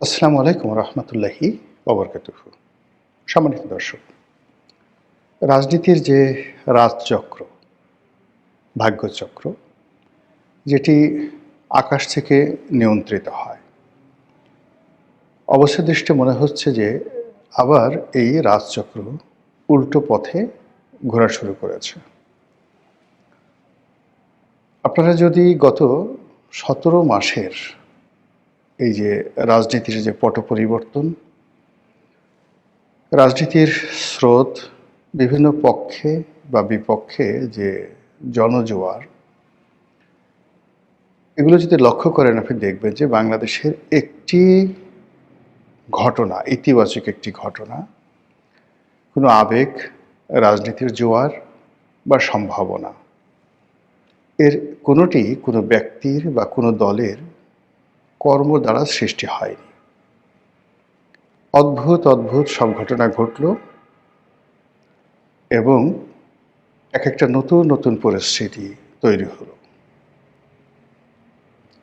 আসসালামু আলাইকুম রহমতুল্লাহি ওবরকাতুহু। সম্মানিত দর্শক, রাজনীতির যে রাজচক্র, ভাগ্যচক্র, যেটি আকাশ থেকে নিয়ন্ত্রিত হয়, অবস্থা মনে হচ্ছে যে আবার এই রাজচক্র উল্টো পথে ঘোরা শুরু করেছে। আপনারা যদি গত ১৭ মাসের এই যে রাজনীতির যে পট পরিবর্তন, রাজনীতির স্রোত, বিভিন্ন পক্ষে বা বিপক্ষে যে জনজোয়ার, এগুলো যদি লক্ষ্য করেন আপনি দেখবেন যে বাংলাদেশের একটি ঘটনা, ইতিবাচক একটি ঘটনা, কোনো আবেগ, রাজনীতির জোয়ার বা সম্ভাবনা, এর কোনোটি কোনো ব্যক্তির বা কোনো দলের কর্ম দ্বারা সৃষ্টি হয়নি। অদ্ভুত অদ্ভুত সব ঘটনা ঘটল এবং এক একটা নতুন নতুন পরিস্থিতি তৈরি হলো।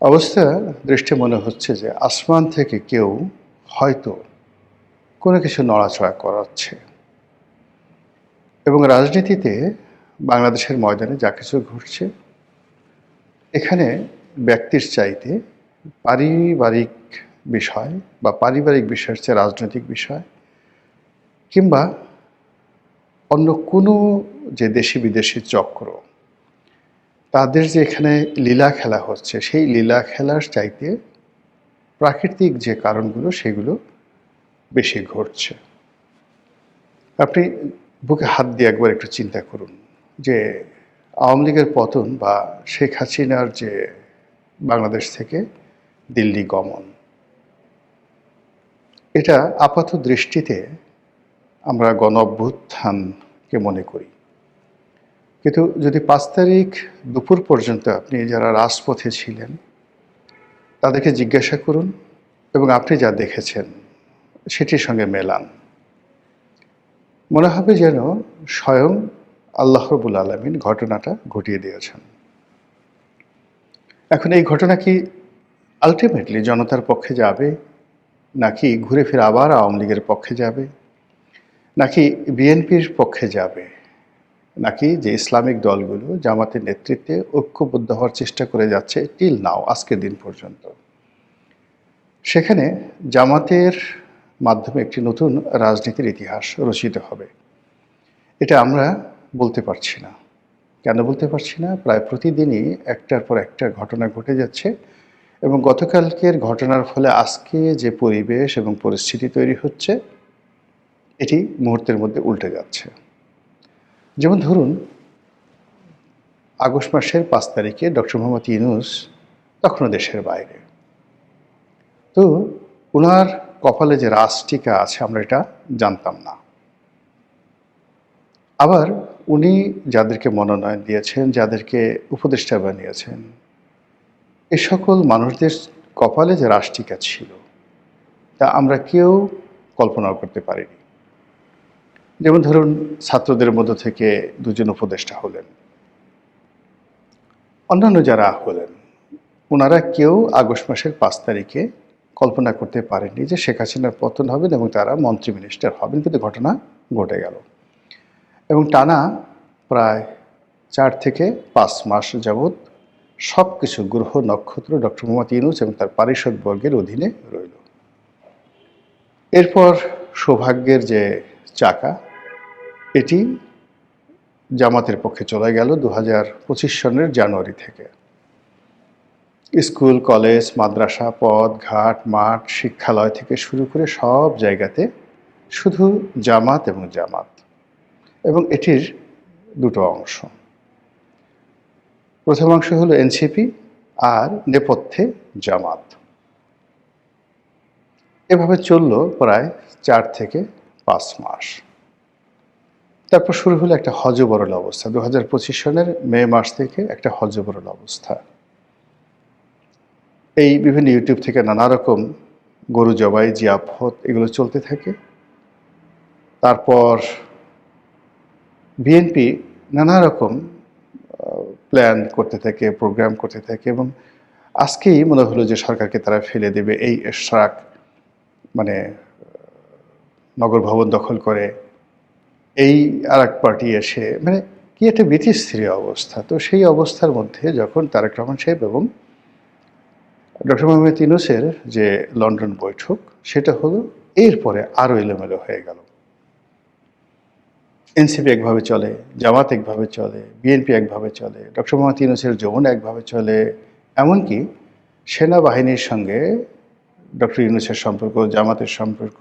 অবস্থা দৃষ্টে মনে হচ্ছে যে আসমান থেকে কেউ হয়তো কোনো কিছু নড়াচড়া করাচ্ছে এবং রাজনীতিতে বাংলাদেশের ময়দানে যা কিছু ঘটছে, এখানে ব্যক্তির চাইতে পারিবারিক বিষয় বা পারিবারিক বিষয়ের চেয়ে রাজনৈতিক বিষয় কিংবা অন্য কোনো যে দেশি বিদেশি চক্র, তাদের যে এখানে লীলা খেলা হচ্ছে, সেই লীলা খেলার চাইতে প্রাকৃতিক যে কারণগুলো সেগুলো বেশি ঘটছে। আপনি বুকে হাত দিয়ে একবার একটু চিন্তা করুন যে আওয়ামী লীগের পতন বা শেখ হাসিনার যে বাংলাদেশ থেকে দিল্লি গমন, এটা আপাত দৃষ্টিতে আমরা গণ অভ্যুত্থানকে মনে করি, কিন্তু যদি ৫ তারিখ দুপুর পর্যন্ত আপনি যারা রাজপথে ছিলেন তাদেরকে জিজ্ঞাসা করুন এবং আপনি যা দেখেছেন সেটির সঙ্গে মেলান, মনে হবে যেন স্বয়ং আল্লাহ রাব্বুল আলামিন ঘটনাটা ঘটিয়ে দিয়েছেন। এখন এই ঘটনা কি আলটিমেটলি জনতার পক্ষে যাবে, নাকি ঘুরে ফিরে আবার আওয়ামী লীগের পক্ষে যাবে, নাকি বিএনপির পক্ষে যাবে, নাকি যে ইসলামিক দলগুলো জামাতের নেতৃত্বে ঐক্যবদ্ধ হওয়ার চেষ্টা করে যাচ্ছে টিল নাও, আজকের দিন পর্যন্ত, সেখানে জামাতের মাধ্যমে একটি নতুন রাজনীতির ইতিহাস রচিত হবে, এটা আমরা বলতে পারছি না। কেন বলতে পারছি না? প্রায় প্রতিদিনই একটার পর একটা ঘটনা ঘটে যাচ্ছে এবং গতকালকের ঘটনার ফলে আজকে যে পরিবেশ এবং পরিস্থিতি তৈরি হচ্ছে, এটি মুহূর্তের মধ্যে উল্টে যাচ্ছে। যেমন ধরুন, আগস্ট মাসের ৫ তারিখে ডক্টর মোহাম্মদ ইউনূস তখনও দেশের বাইরে। তো উনার কপালে যে রাজটিকা আছে আমরা এটা জানতাম না। আবার উনি যাদেরকে মনোনয়ন দিয়েছেন, যাদেরকে উপদেষ্টা বানিয়েছেন, এ সকল মানুষদের কপালে যে রাজটিকা ছিল তা আমরা কেউ কল্পনাও করতে পারিনি। যেমন ধরুন, ছাত্রদের মধ্য থেকে ২ জন উপদেষ্টা হলেন, অন্যান্য যারা হলেন, ওনারা কেউ আগস্ট মাসের ৫ তারিখে কল্পনা করতে পারেননি যে শেখ হাসিনার পতন হবেন এবং তারা মন্ত্রী মিনিস্টার হবেন, কিন্তু ঘটনা ঘটে গেল। এবং টানা প্রায় ৪ থেকে ৫ মাস যাবৎ সব কিছু গ্রহ নক্ষত্র ডক্টর মোহাম্মদ ইউনূস এবং তার পারিষদবর্গের অধীনে রইল। এরপর সৌভাগ্যের যে চাকা, এটি জামাতের পক্ষে চলে গেল ২০২৫ সনের জানুয়ারি থেকে। স্কুল, কলেজ, মাদ্রাসা, পথ, ঘাট, মাঠ, শিক্ষালয় থেকে শুরু করে সব জায়গাতে শুধু জামাত এবং জামাত, এবং এটির দুটো অংশ। প্রথম অংশ হলো এনসিপি আর নেপথ্যে জামাত। এভাবে চলল প্রায় ৪ থেকে ৫ মাস। তারপর শুরু হলো একটা হযবরল অবস্থা। ২০২৫ সনের মে মাস থেকে একটা হযবরল অবস্থা। এই বিভিন্ন ইউটিউব থেকে নানা রকম গরু জবাই, জিয়াফত এগুলো চলতে থাকে। তারপর বিএনপি নানা রকম প্ল্যান করতে থাকে, প্রোগ্রাম করতে থাকে এবং আজকেই মনে হলো যে সরকারকে তারা ফেলে দেবে, এই এশরাক মানে নগর ভবন দখল করে, এই আরেক পার্টি এসে, মানে কি একটা বিতিস্থির অবস্থা। তো সেই অবস্থার মধ্যে যখন তারেক রহমান সাহেব এবং ডক্টর মোহাম্মদ ইউনূসের যে লন্ডন বৈঠক, সেটা হলো, এরপরে আরও এলোমেলো হয়ে গেল। এনসিপি একভাবে চলে, জামাত একভাবে চলে, বিএনপি একভাবে চলে, ডক্টর মোহাম্মদ ইউনূসের যমুনা একভাবে চলে, এমনকি সেনাবাহিনীর সঙ্গে ডক্টর ইউনূসের সম্পর্ক, জামাতের সম্পর্ক,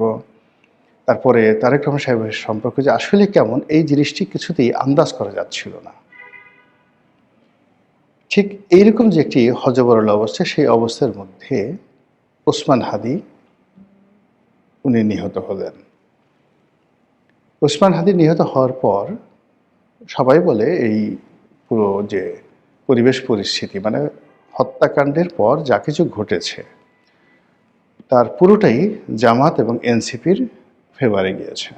তারপরে তারেক রহমান সাহেবের সম্পর্ক যে আসলে কেমন, এই জিনিসটি কিছুতেই আন্দাজ করা যাচ্ছিল না। ঠিক এইরকম যে একটি হযবরল অবস্থা, সেই অবস্থার মধ্যে ওসমান হাদি উনি নিহত হলেন। ওসমান হাদি নিহত হওয়ার পর সবাই বলে এই পুরো যে পরিবেশ পরিস্থিতি, মানে হত্যাকাণ্ডের পর যা কিছু ঘটেছে তার পুরোটাই জামাত এবং এনসিপির ফেভারে গিয়েছে।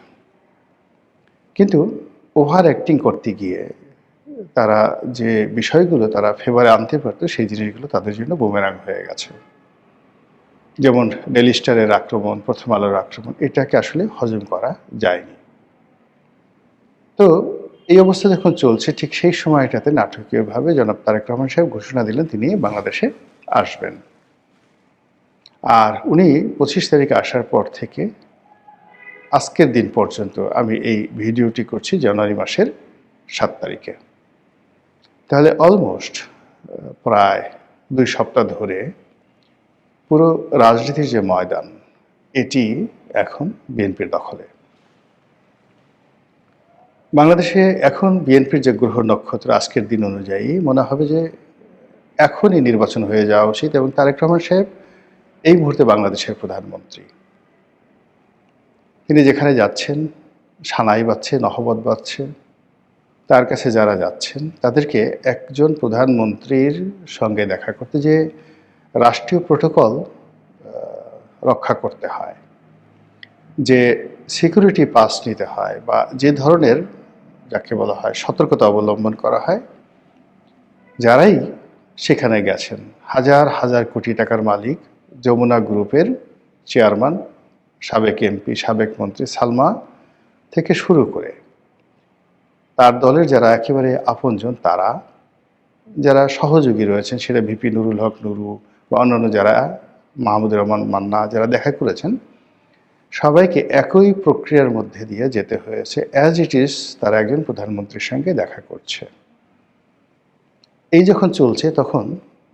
কিন্তু ওভার অ্যাক্টিং করতে গিয়ে তারা যে বিষয়গুলো তারা ফেভারে আনতে পারতো, সেই জিনিসগুলো তাদের জন্য বুমেরাং হয়ে গেছে। যেমন ডেইলি স্টারের আক্রমণ, প্রথম আলোর আক্রমণ, এটাকে আসলে হজম করা যায়নি। তো এই অবস্থা যখন চলছে, ঠিক সেই সময়টাতে নাটকীয়ভাবে জনাব তারেক রহমান সাহেব ঘোষণা দিলেন তিনি বাংলাদেশে আসবেন। আর উনি 25 তারিখে আসার পর থেকে আজকের দিন পর্যন্ত, আমি এই ভিডিওটি করছি জানুয়ারি মাসের 7 তারিখে, তাহলে অলমোস্ট প্রায় 2 সপ্তাহ ধরে পুরো রাজনীতির যে ময়দান, এটি এখন বিএনপির দখলে। বাংলাদেশে এখন বিএনপির যে গ্রহ নক্ষত্র আজকের দিন অনুযায়ী মনে হবে যে এখনই নির্বাচন হয়ে যাওয়া উচিত, এবং তারেক রহমান সাহেব এই মুহূর্তে বাংলাদেশের প্রধানমন্ত্রী। তিনি যেখানে যাচ্ছেন, সানাই বাজছে, নহবত বাজছে, তার কাছে যারা যাচ্ছেন তাদেরকে একজন প্রধানমন্ত্রীর সঙ্গে দেখা করতে যে রাষ্ট্রীয় প্রোটোকল রক্ষা করতে হয়, যে সিকিউরিটি পাস নিতে হয়, বা যে ধরনের, যাকে বলা হয়, সতর্কতা অবলম্বন করা হয়, যারাই সেখানে গেছেন, হাজার হাজার কোটি টাকার মালিক যমুনা গ্রুপের চেয়ারম্যান, সাবেক এমপি, সাবেক মন্ত্রী সালমা থেকে শুরু করে তার দলের যারা একেবারে আপনজন, তারা যারা সহযোগী রয়েছেন, সেটা ভিপি নুরুল হক নুরু বা অন্যান্য যারা, মাহমুদুর রহমান মান্না, যারা দেখা করেছেন, সবাইকে একই প্রক্রিয়ার মধ্যে দিয়ে যেতে হয়েছে। অ্যাজ ইট ইজ তারা একজন প্রধানমন্ত্রীর সঙ্গে দেখা করছে। এই যখন চলছে, তখন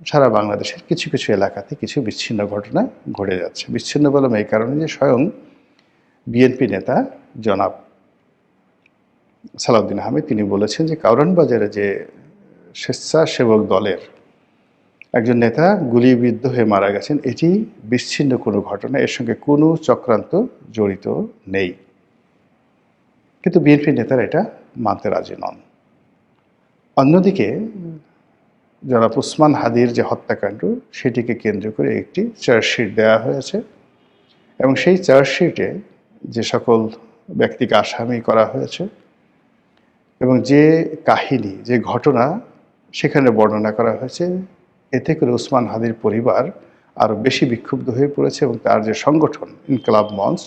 সারা বাংলাদেশের কিছু কিছু এলাকাতে কিছু বিচ্ছিন্ন ঘটনা ঘটে যাচ্ছে। বিচ্ছিন্ন বললাম এই কারণে যে স্বয়ং বিএনপি নেতা জনাব সালাউদ্দিন আহমেদ তিনি বলেছেন যে কারওয়ান বাজারে যে স্বেচ্ছাসেবক দলের একজন নেতা গুলিবিদ্ধ হয়ে মারা গেছেন, এটি বিচ্ছিন্ন কোনো ঘটনা, এর সঙ্গে কোনো চক্রান্ত জড়িত নেই। কিন্তু বিএনপি নেতারা এটা মানতে রাজি নন। অন্যদিকে জনাব ওসমান হাদির যে হত্যাকাণ্ড, সেটিকে কেন্দ্র করে একটি চার্জশিট দেওয়া হয়েছে, এবং সেই চার্জশিটে যে সকল ব্যক্তিকে আসামি করা হয়েছে এবং যে কাহিনী, যে ঘটনা সেখানে বর্ণনা করা হয়েছে, এতে করে ওসমান হাদির পরিবার আরও বেশি বিক্ষুব্ধ হয়ে পড়েছে, এবং তার যে সংগঠন ইনকলাব মঞ্চ,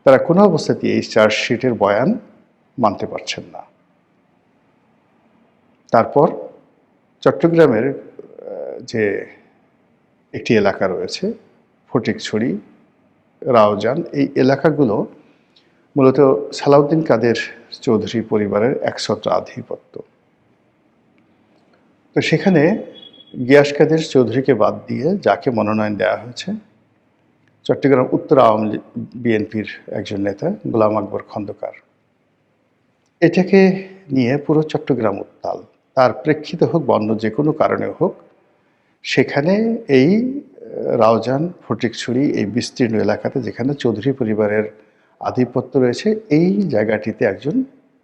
তারা কোনো অবস্থাতেই এই চার্জশিটের বয়ান মানতে পারছেন না। তারপর চট্টগ্রামের যে একটি এলাকা রয়েছে, ফটিকছড়ি, রাউজান, এই এলাকাগুলো মূলত সালাউদ্দিন কাদের চৌধুরী পরিবারের একছত্র আধিপত্য। তো সেখানে গিয়াস কাদের চৌধুরীকে বাদ দিয়ে যাকে মনোনয়ন দেওয়া হয়েছে, চট্টগ্রাম উত্তর আওয়ামী লীগ বিএনপির একজন নেতা গোলাম আকবর খন্দকার, এটাকে নিয়ে পুরো চট্টগ্রাম উত্তাল। তার প্রেক্ষিতে হোক বা অন্য যে কোনো কারণে হোক, সেখানে এই রাউজান, ফটিকছড়ি, এই বিস্তীর্ণ এলাকাতে যেখানে চৌধুরী পরিবারের আধিপত্য রয়েছে, এই জায়গাটিতে একজন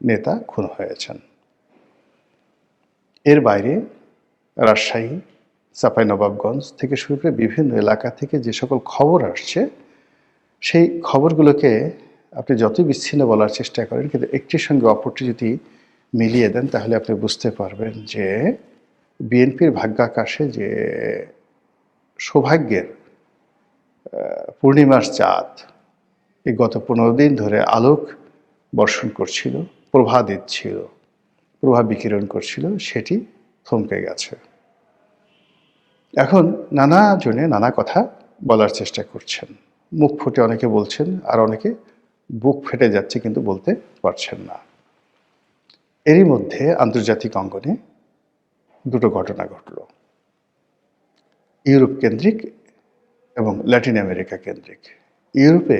নেতা খুন হয়েছেন। এর বাইরে রাজশাহী, চাঁপাইনবাবগঞ্জ থেকে শুরু করে বিভিন্ন এলাকা থেকে যে সকল খবর আসছে, সেই খবরগুলোকে আপনি যতই বিচ্ছিন্ন বলার চেষ্টা করেন, কিন্তু একটির সঙ্গে অপরটি যদি মিলিয়ে দেন, তাহলে আপনি বুঝতে পারবেন যে বিএনপির ভাগ্যাকাশে যে সৌভাগ্যের পূর্ণিমার চাঁদ এই গত 15 দিন ধরে আলোক বর্ষণ করছিল, প্রভা দিচ্ছিল, প্রভা বিকিরণ করছিল, সেটি থমকে গেছে। এখন নানা জনে নানা কথা বলার চেষ্টা করছেন, মুখ ফুটে অনেকে বলছেন, আর অনেকে বুক ফেটে যাচ্ছে কিন্তু বলতে পারছেন না। এরই মধ্যে আন্তর্জাতিক অঙ্গনে দুটো ঘটনা ঘটল, ইউরোপ কেন্দ্রিক এবং ল্যাটিন আমেরিকা কেন্দ্রিক। ইউরোপে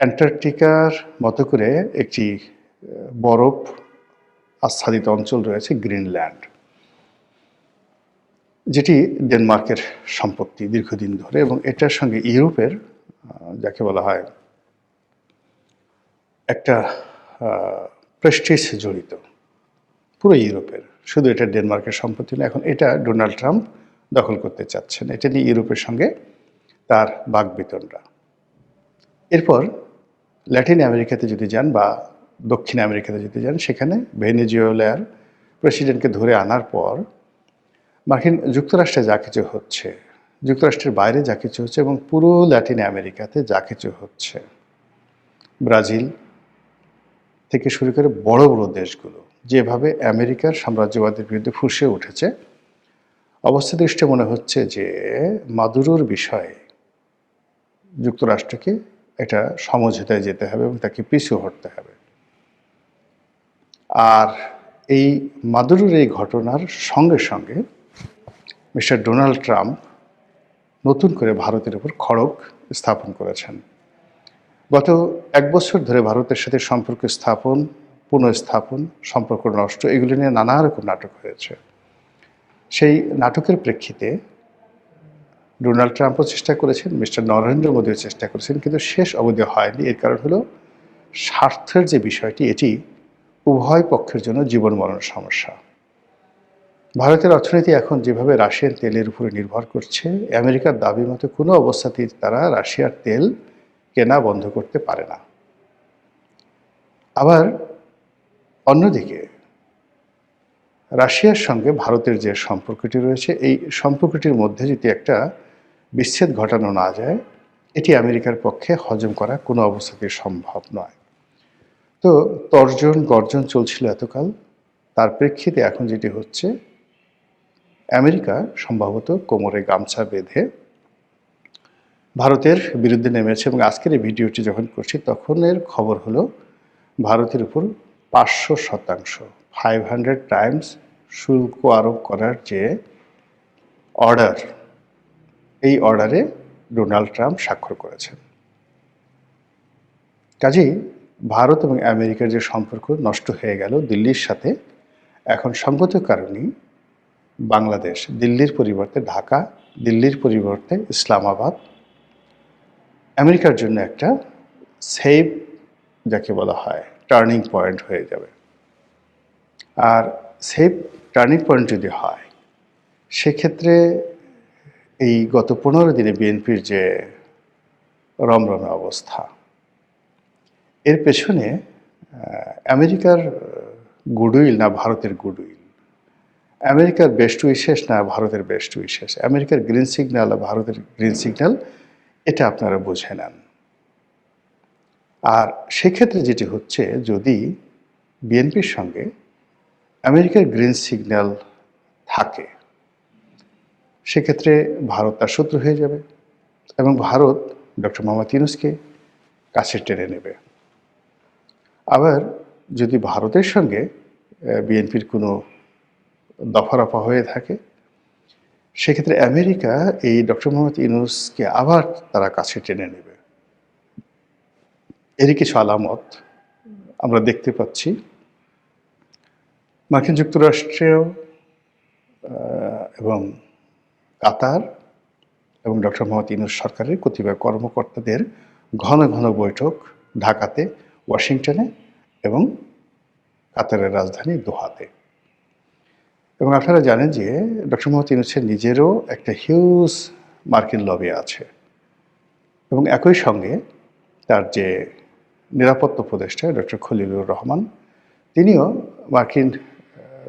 অ্যান্টার্কটিকার মতো করে একটি বরফ আচ্ছাদিত অঞ্চল রয়েছে, গ্রিনল্যান্ড, যেটি ডেনমার্কের সম্পত্তি দীর্ঘদিন ধরে, এবং এটার সঙ্গে ইউরোপের যাকে বলা হয় একটা প্রেস্টিজ জড়িত পুরো ইউরোপের, শুধু এটা ডেনমার্কের সম্পত্তি না। এখন এটা ডোনাল্ড ট্রাম্প দখল করতে চাচ্ছেন, এটা নিয়ে ইউরোপের সঙ্গে তার বাকবিতণ্ডা। এরপর ল্যাটিন আমেরিকাতে যদি যান বা দক্ষিণ আমেরিকাতে যদি যান, সেখানে ভেনেজুয়েলার প্রেসিডেন্টকে ধরে আনার পর মার্কিন যুক্তরাষ্ট্রে যা কিছু হচ্ছে, যুক্তরাষ্ট্রের বাইরে যা কিছু হচ্ছে, এবং পুরো ল্যাটিন আমেরিকাতে যা কিছু হচ্ছে, ব্রাজিল থেকে শুরু করে বড় বড় দেশগুলো যেভাবে আমেরিকার সাম্রাজ্যবাদের বিরুদ্ধে ফুঁসে উঠেছে, অবস্থা দৃষ্টে মনে হচ্ছে যে মাদুরোর বিষয়ে যুক্তরাষ্ট্রকে একটা সমঝোতায় যেতে হবে এবং তাকে পিছু হটতে হবে। আর এই মাদুরোর এই ঘটনার সঙ্গে সঙ্গে মিস্টার ডোনাল্ড ট্রাম্প নতুন করে ভারতের উপর খড়গ স্থাপন করেছেন। গত 1 বছর ধরে ভারতের সাথে সম্পর্ক স্থাপন, পুনঃস্থাপন, সম্পর্ক নষ্ট, এগুলি নিয়ে নানা রকম নাটক হয়েছে। সেই নাটকের প্রেক্ষিতে ডোনাল্ড ট্রাম্পও চেষ্টা করেছেন, মিস্টার নরেন্দ্র মোদীও চেষ্টা করেছেন, কিন্তু শেষ অবধি হয়নি। এর কারণ হলো স্বার্থের যে বিষয়টি, এটি উভয় পক্ষের জন্য জীবন মরণ সমস্যা। ভারতের অর্থনীতি এখন যেভাবে রাশিয়ান তেলের উপরে নির্ভর করছে, আমেরিকার দাবি মতো কোনো অবস্থাতেই তারা রাশিয়ার তেল কেনা বন্ধ করতে পারে না। আবার অন্যদিকে রাশিয়ার সঙ্গে ভারতের যে সম্পর্কটি রয়েছে, এই সম্পর্কটির মধ্যে যদি একটা বিচ্ছেদ ঘটানো না যায়, এটি আমেরিকার পক্ষে হজম করা কোনো অবস্থাতেই সম্ভব নয়। তো তর্জন গর্জন চলছিল এতকাল, তার প্রেক্ষিতে এখন যেটি হচ্ছে, আমেরিকা সম্ভবত কোমরে গামছা বেঁধে ভারতের বিরুদ্ধে নেমেছে। এবং আজকের এই ভিডিওটি যখন করছি তখনের খবর হলো ভারতের উপর 500%, 500 টাইমস শুল্ক আরোপ করার যে অর্ডার, এই অর্ডারে ডোনাল্ড ট্রাম্প স্বাক্ষর করেছেন। কাজেই ভারত এবং আমেরিকার যে সম্পর্ক নষ্ট হয়ে গেল দিল্লির সাথে, এখন সঙ্গত কারণেই বাংলাদেশ, দিল্লির পরিবর্তে ঢাকা, দিল্লির পরিবর্তে ইসলামাবাদ, আমেরিকার জন্য একটা সেফ যাকে বলা হয় টার্নিং পয়েন্ট হয়ে যাবে। আর সেফ টার্নিং পয়েন্ট যদি হয়, সেক্ষেত্রে এই গত 15 দিনে বিএনপির যে রমরমে অবস্থা, এর পেছনে আমেরিকার গুডউইল না ভারতের গুডউইল, আমেরিকার বেস্ট উইশেস না ভারতের বেস্ট উইশেস, আমেরিকার গ্রিন সিগন্যাল না ভারতের গ্রিন সিগন্যাল, এটা আপনারা বুঝে নেন। আর সেক্ষেত্রে যেটি হচ্ছে, যদি বিএনপির সঙ্গে আমেরিকার গ্রিন সিগন্যাল থাকে, সেক্ষেত্রে ভারত তার শত্রু হয়ে যাবে এবং ভারত ডক্টর মোহাম্মদ ইউনূসকে কাছে টেনে নেবে। আবার যদি ভারতের সঙ্গে বিএনপির কোনো দফারফা হয়ে থাকে, সেক্ষেত্রে আমেরিকা এই ডক্টর মোহাম্মদ ইউনূসকে আবার তারা কাছে টেনে নেবে। এরই কিছু আলামত আমরা দেখতে পাচ্ছি। মার্কিন যুক্তরাষ্ট্রেও এবং কাতার এবং ডক্টর মোহাম্মদ ইউনূস সরকারের কতিপয় কর্মকর্তাদের ঘন ঘন বৈঠক ঢাকাতে, ওয়াশিংটনে এবং কাতারের রাজধানী দোহাতে। এবং আপনারা জানেন যে ডক্টর মোহাম্মদ ইউনূসের নিজেরও একটা হিউজ মার্কিন লবি আছে, এবং একই সঙ্গে তার যে নিরাপত্তা উপদেষ্টা ডক্টর খলিলুর রহমান, তিনিও মার্কিন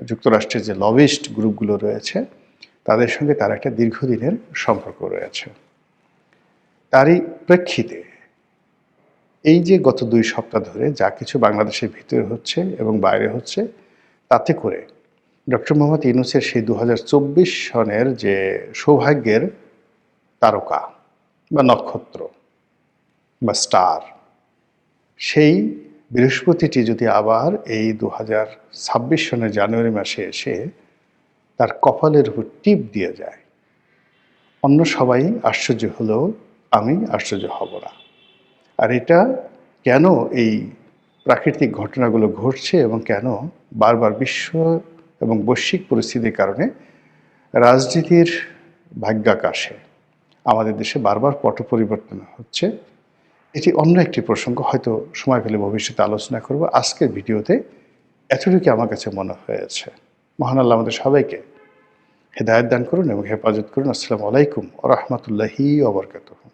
যুক্তরাষ্ট্রের যে লবিস্ট গ্রুপগুলো রয়েছে তাদের সঙ্গে তার একটা দীর্ঘদিনের সম্পর্ক রয়েছে। তারই প্রেক্ষিতে এই যে গত 2 সপ্তাহ ধরে যা কিছু বাংলাদেশের ভিতরে হচ্ছে এবং বাইরে হচ্ছে, তাতে করে ডক্টর মোহাম্মদ ইউনূসের সেই 2024 সনের যে সৌভাগ্যের তারকা বা নক্ষত্র বা স্টার, সেই বৃহস্পতিটি যদি আবার এই 2026 সনের জানুয়ারি মাসে এসে তার কপালের উপর টিপ দিয়ে যায়, অন্য সবাই আশ্চর্য হলেও আমি আশ্চর্য হব না। আর এটা কেন এই প্রাকৃতিক ঘটনাগুলো ঘটছে এবং কেন বারবার বিশ্ব এবং বৈশ্বিক পরিস্থিতির কারণে রাজনীতির ভাগ্যাকাশে আমাদের দেশে বারবার পট পরিবর্তন হচ্ছে, এটি অন্য একটি প্রসঙ্গ, হয়তো সময় পেলে ভবিষ্যতে আলোচনা করব। আজকের ভিডিওতে এতটুকু আমার কাছে মনে হয়েছে। মহান আল্লাহ আমাদের সবাইকে হেদায়েত দান করুন এবং হেফাজত করুন। আসসালামু আলাইকুম ওয়া রাহমাতুল্লাহি ওয়া বারাকাতুহু।